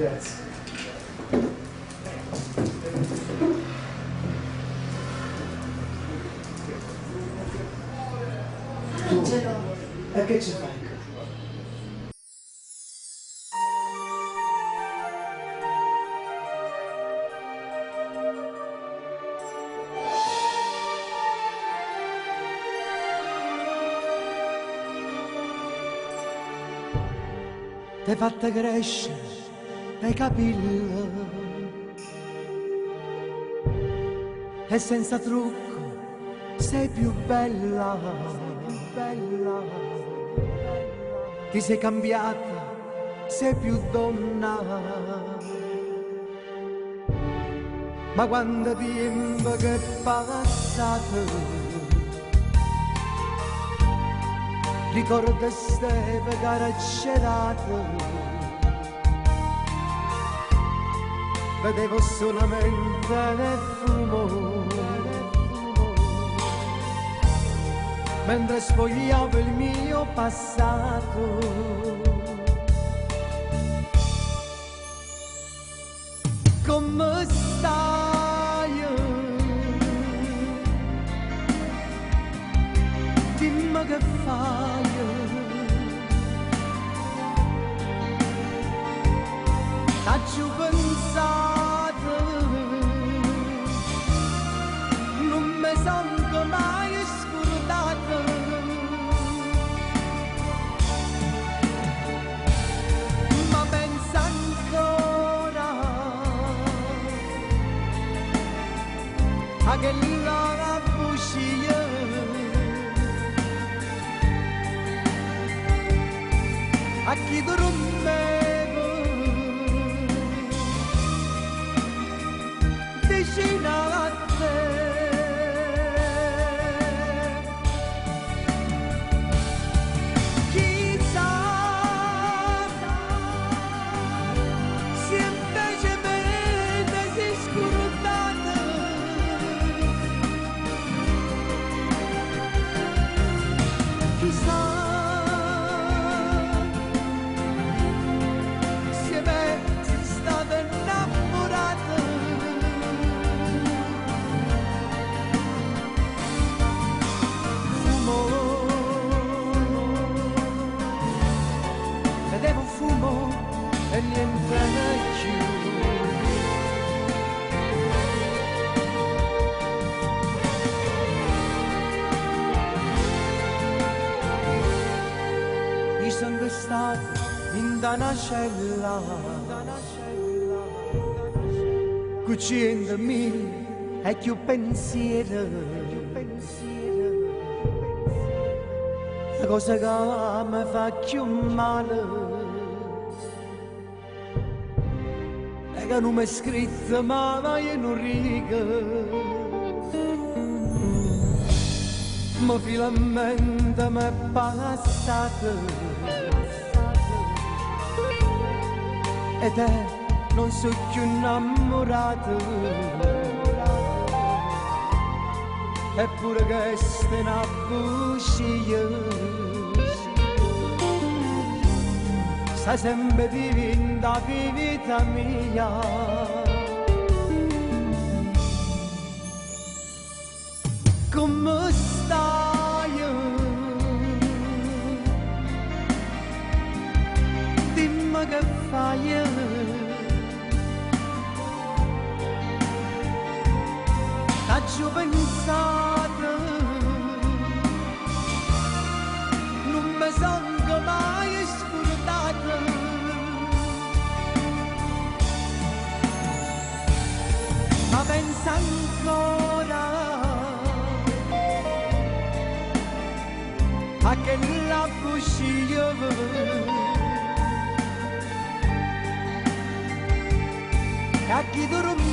Grazie. Angelo. E che ci fai? T'hai fatta crescere dai capelli e senza trucco sei più bella, bella. Ti sei cambiata, sei più donna. Ma quando tempo che è passato ricordo steve carcerate, vedevo solamente nel fumo, mentre sfogliavo il mio passato. Come stai? Dimmi che fai? T'ho pensato, non mi sono mai scordata. Ma pensa ancora a che la bugia a chi dormevo vicino a te. Chissà se invece me ne sei scordata. Chissà se me sei stata innamorata. Vedevo fumo e niente più. Io sono stato in una cella, cucinandomi e più pensiero. La cosa che mi fa più male è che non mi è scritto mai in un riga, ma finalmente mi è passata ed è non so più innamorato. Eppure questa è una bugia, sta sempre diventa vita mia. Come stai? Dimmi che fai? T'ho pensato, non mi sono mai scordata. Ma pensa ancora a che la bugia a chi dorme